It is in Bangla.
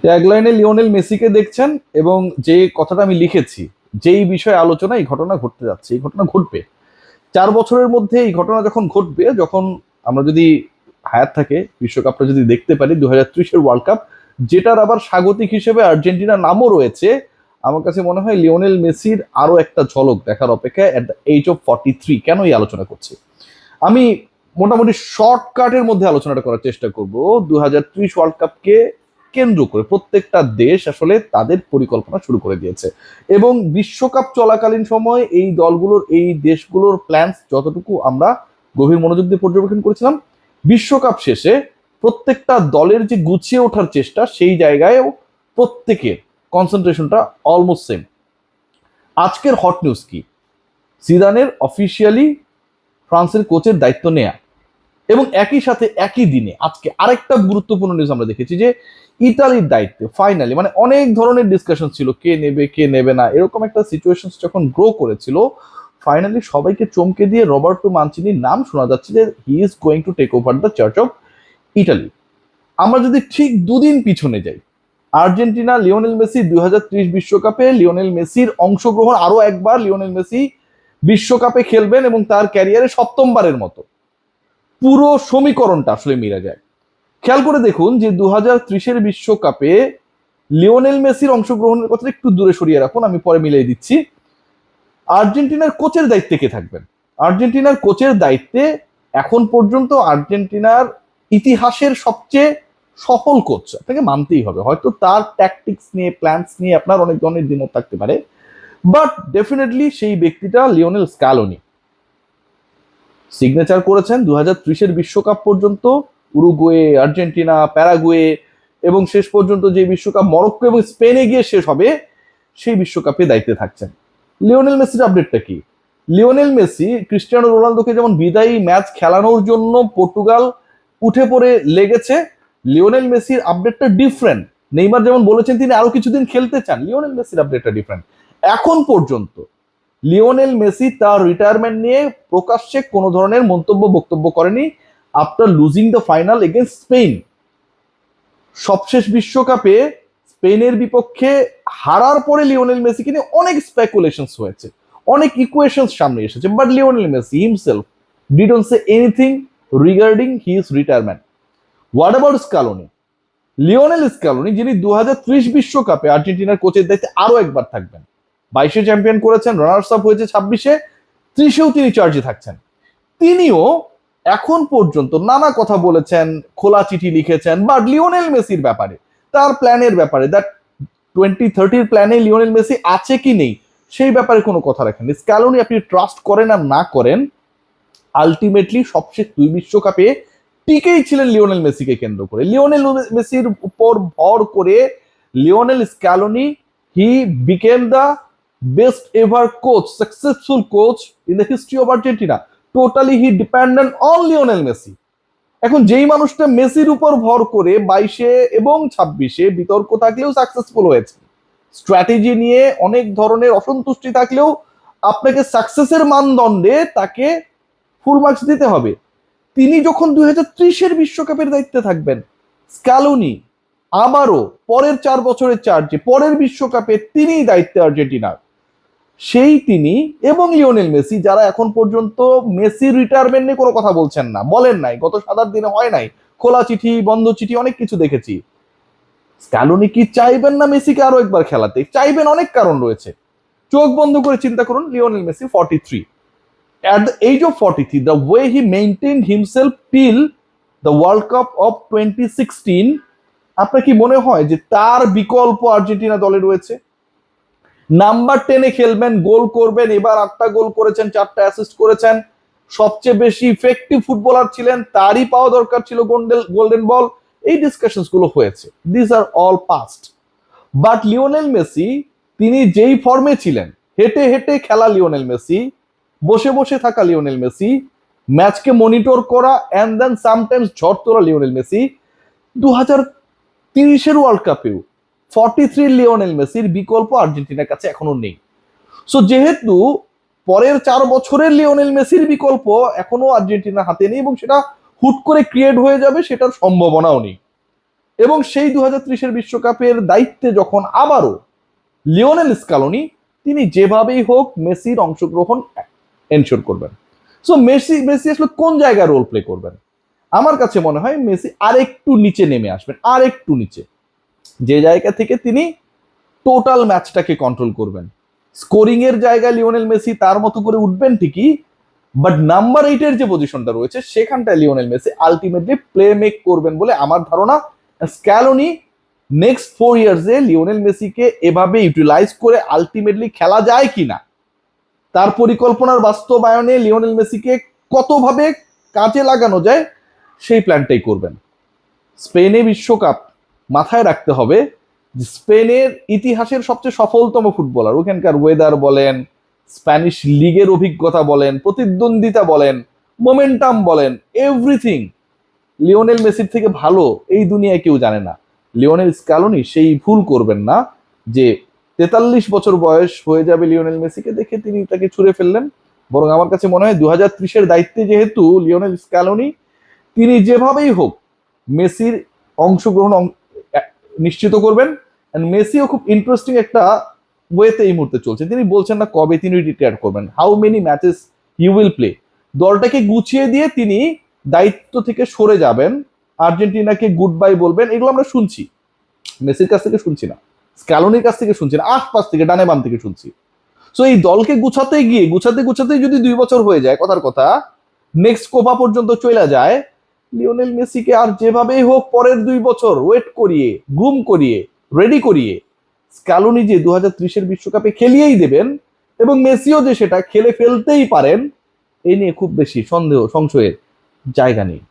ট্যাগলাইনে লিওনেল মেসিকে দেখছেন, এবং যে কথাটা আমি লিখেছি, যেই বিষয়ে আলোচনা, এই ঘটনা ঘটতে যাচ্ছে, এই ঘটনা ঘটবে 4 বছরের মধ্যে। এই ঘটনা যখন ঘটবে, যখন আমরা যদি হায়াত থাকে বিশ্বকাপটা যদি দেখতে পারি, 2030-এর ওয়ার্ল্ড কাপ, যেটার আবার স্বাগতিক হিসেবে আর্জেন্টিনার নামও রয়েছে, আমার কাছে মনে হয় লিওনেল মেসির আরো একটা ঝলক দেখার অপেক্ষা এট দ্য এজ অফ 43। কেন এই আলোচনা করছি আমি? মোটামুটি শর্টকাটের মধ্যে আলোচনাটা করার চেষ্টা করব। 2030 ওয়ার্ল্ড কাপকে কেন্দ্র করে প্রত্যেকটা দেশ আসলে তাদের পরিকল্পনা শুরু করে দিয়েছে, এবং বিশ্বকাপ চলাকালীন সময় এই দলগুলোর, এই দেশগুলোর প্ল্যানস যতটুকু আমরা গভীর মনোযোগ দিয়ে পর্যবেক্ষণ করেছিলাম, বিশ্বকাপ শেষে প্রত্যেকটা দলের যে গুছিয়ে ওঠার চেষ্টা, সেই জায়গায়ও প্রত্যেকের কনসেন্ট্রেশনটা অলমোস্ট সেম। আজকের হট নিউজ কি? জিদানের অফিসিয়ালি ফ্রান্সের কোচের দায়িত্ব নেয়া, এবং একই সাথে একই দিনে আজকে আরেকটা গুরুত্বপূর্ণ নিউজ আমরা দেখেছি যে ইতালির দায়িত্বে ফাইনালি, মানে অনেক ধরনের ডিসকাশন ছিল কে নেবে কে নেবে না, এরকম একটা সিচুয়েশন যখন গ্রো করেছিল, ফাইনালি সবাইকে চমকে দিয়ে রবার্টো মানচিনির নাম শোনা যাচ্ছে যে he is going to take over the church of Italy. আমরা যদি ঠিক দুদিন পিছনে যাই, আর্জেন্টিনা লিওনেল মেসি 2030 বিশ্বকাপে, লিওনেল মেসির অংশগ্রহণ আরো একবার, লিওনেল মেসি বিশ্বকাপে খেলবেন এবং তার ক্যারিয়ারে সপ্তমবারের মতো, পুরো সমীকরণটা আসলে মিলে যায়। খেয়াল করে দেখুন যে 2030-এর বিশ্বকাপে লিওনেল মেসির অংশগ্রহণের কথা একটু দূরে সরিয়ে রাখুন, আমি পরে মিলিয়ে দিচ্ছি। আর্জেন্টিনার কোচের দায়িত্বে কে থাকবেন? আর্জেন্টিনার কোচের দায়িত্বে এখন পর্যন্ত আর্জেন্টিনার ইতিহাসের সবচেয়ে সফল কোচ, আপনাকে মানতেই হবে। হয়তো তার ট্যাকটিক্স নিয়ে, প্ল্যানস নিয়ে আপনার অনেক ধরনের দ্বিমত থাকতে পারে, বাট ডেফিনেটলি সেই ব্যক্তিটা লিওনেল স্ক্যালোনি। সিগনেচার করেছেন 2030-এর বিশ্বকাপ পর্যন্ত উরুগুয়ে, আর্জেন্টিনা, প্যারাগুয়ে, এবং শেষ পর্যন্ত যে বিশ্বকাপ মরক্কো এবং স্পেনে গিয়ে শেষ হবে, সেই বিশ্বকাপে দায়িত্বে থাকছেন। লিওনেল মেসির আপডেটটা কি? লিওনেল মেসি ক্রিস্টিয়ানো রোনালদোকে যেমন বিদায়ী ম্যাচ খেলানোর জন্য পর্তুগাল উঠে পড়ে লেগেছে, লিওনেল মেসির আপডেটটা ডিফারেন্ট। নেইমার যেমন বলেছেন তিনি আরো কিছুদিন খেলতে চান, লিওনেল মেসির আপডেটটা ডিফারেন্ট। এখন পর্যন্ত লিওনেল মেসি তার রিটায়ারমেন্ট নিয়ে প্রকাশ্যে কোনো ধরনের বক্তব্য করেনি after losing the final against Spain. সবশেষ বিশ্বকাপে স্পেনের বিপক্ষে হারার পরে লিওনেল মেসিকে নিয়ে অনেক স্পেকুলেশনস হয়েছে, অনেক ইকুয়েশনস সামনে এসেছে, but Lionel Messi himself didn't say anything regarding his retirement. What about Scaloni? Lionel Scaloni, যিনি 2030 বিশ্বকাপে আর্জেন্টিনার কোচের দায়িত্বে আরো একবার থাকবেন, 22-এ চ্যাম্পিয়ন করেছেন, রানার্স আপ হয়েছে 26-এ, 30-এও তিনি চার্জে থাকছেন, তিনিও এখন পর্যন্ত নানা কথা বলেছেন, খোলা চিঠি লিখেছেন, বাট লিওনেল মেসির ব্যাপারে, তার প্ল্যানের ব্যাপারে, দ্যাট 2030-র প্ল্যানে লিওনেল মেসি আছে কি নেই, সেই ব্যাপারে কোনো কথা রাখেন। স্ক্যালোনি আপনি ট্রাস্ট করেন আর না করেন, আলটিমেটলি সবশেষ 2 বিশ্বকাপে টিকেই ছিলেন লিওনেল মেসিকে কেন্দ্র করে। লিওনেল মেসির উপর ভর করে Lionel Scaloni, he became the best ever coach, successful coach in the history of Argentina. Totally he dependent on Lionel Messi. এখন যেই মানুষটা মেসির উপর ভর করে 22-এ এবং 26-এ বিতর্ক থাকলেও সাকসেসফুল হয়েছে, স্ট্র্যাটেজি নিয়ে অনেক ধরনের অসন্তুষ্টি থাকলেও আপনাকে সাকসেসের মানদণ্ডে তাকে ফুল মার্কস দিতে হবে, তিনি যখন 2030-এর বিশ্বকাপের দায়িত্বে থাকবেন, স্ক্যালোনি আবারও পরের 4 বছরের চার্জে, পরের বিশ্বকাপে তিনি দায়িত্বে আর্জেন্টিনার, সেই তিনি এবং লিওনেল মেসি, যারা এখন পর্যন্ত মেসির রিটায়ারমেন্ট নিয়ে কোনো কথা বলছেন না, বলেন নাই, গত 7-8 দিনে হয় নাই, খোলা চিঠি, বন্ধ চিঠি, অনেক কিছু দেখেছি। স্ক্যালোনি কি চাইবেন না মেসিকে আরো একবার খেলাতে? চাইবেন, অনেক কারণ রয়েছে। চোখ বন্ধ করে চিন্তা করুন, Lionel Messi 43, at the age of 43, the way he maintained himself till the World Cup of 2016, আপনার কি মনে হয় যে তার বিকল্প আর্জেন্টিনা দলে রয়েছে? নাম্বার 10-এ খেলবেন, গোল করবেন, এবার 8টা গোল করেছেন, 4টা অ্যাসিস্ট করেছেন, সবচেয়ে বেশি ইফেক্টিভ ফুটবলার ছিলেন, তারই পাওয়া দরকার ছিল গোল্ডেন বল, এই ডিসকাশনস গুলো হয়েছে, this are all past. But Lionel Messi, তিনি যেই ফর্মে ছিলেন, হেঁটে হেঁটে খেলা লিওনেল মেসি, বসে বসে থাকা লিওনেল মেসি, ম্যাচকে মনিটর করা অ্যান্ড দেন সামটাইমস ঝড় তোলা লিওনেল মেসি, 2030-এর ওয়ার্ল্ড কাপেও 43 লিওনেল মেসির বিকল্প আর্জেন্টিনার কাছে এখনো নেই। সো যেহেতু পরের 4 বছরের লিওনেল মেসির বিকল্প এখনো আর্জেন্টিনার হাতে নেই, এবং সেটা হুট করে ক্রিয়েট হয়ে যাবে সেটার সম্ভাবনাও নেই, এবং সেই 2030-এর বিশ্বকাপের দায়িত্বে যখন আবারও লিওনেল স্কালোনি, তিনি যেভাবেই হোক মেসির অংশগ্রহণ এনশিওর করবেন। সো মেসি মেসি আসলে কোন জায়গায় রোল প্লে করবেন? আমার কাছে মনে হয় মেসি আরেকটু নিচে নেমে আসবেন, আরেকটু নিচে, যে জায়গা থেকে তিনি টোটাল ম্যাচটাকে কন্ট্রোল করবেন। স্কোরিং এর জায়গায় লিওনেল মেসি তার মতো করে উঠবেন ঠিকই, বাট নাম্বার 8-এর যে পজিশনটা রয়েছে সেখানটায় Lionel Messi ultimately play make করবেন বলে আমার ধারণা। স্ক্যালোনি নেক্সট 4 ইয়ার্সে লিওনেল মেসিকে এভাবে ইউটিলাইজ করে আলটিমেটলি খেলা যায় কিনা, তার পরিকল্পনার বাস্তবায়নে লিওনেল মেসিকে কতভাবে কাজে লাগানো যায় সেই প্ল্যানটাই করবেন। স্পেনে বিশ্বকাপ, মাথায় রাখতে হবে যে স্পেনের ইতিহাসের সবচেয়ে সফলতম ফুটবলার, ওখানকার ওয়েদার বলেন, স্প্যানিশ লিগের অভিজ্ঞতা বলেন, প্রতিদ্বন্দ্বিতা বলেন, মোমেন্টাম বলেন, এভরিথিং লিওনেল মেসির থেকে ভালো এই দুনিয়ায় কেউ জানে না। লিওনেল স্ক্যালোনি সেই ভুল করবেন না যে 43 বছর বয়স হয়ে যাবে লিওনেল মেসিকে দেখে তিনি তাকে ছুঁড়ে ফেললেন। বরং আমার কাছে মনে হয় 2030-এর দায়িত্বে যেহেতু লিওনেল স্ক্যালোনি, তিনি যেভাবেই হোক মেসির অংশগ্রহণ নিশ্চিত করবেন। মেসিও খুব ইন্টারেস্টিং একটা ওয়েতে এই মুহূর্তে চলছে, তিনি বলছেন না কবে তিনি রিটায়ার করবেন, how many matches he will play. দলটাকে গুছিয়ে দিয়ে তিনি দায়িত্ব থেকে সরে যাবেন, আর্জেন্টিনাকে গুড বাই বলবেন, এগুলো আমরা শুনছি, মেসির কাছ থেকে শুনছি না, স্ক্যালোনির কাছ থেকে শুনছি না, আশপাশ থেকে ডানে বাম থেকে শুনছি। সো এই দলকে গুছাতে গিয়ে গুছাতে যদি 2 বছর হয়ে যায়, কথার কথা নেক্সট কোপা পর্যন্ত চলে যায়, লিওনেল মেসিকে আর যেভাবেই হোক পরের 2 বছর ওয়েট করিয়ে, গ্রুম করিয়ে, রেডি করিয়ে স্ক্যালোনি যে 2030-এর বিশ্বকাপে খেলিয়েই দেবেন এবং মেসিও যে সেটা খেলে ফেলতেই পারেন, এই নিয়ে খুব বেশি সন্দেহ সংশয়ের জায়গা নেই।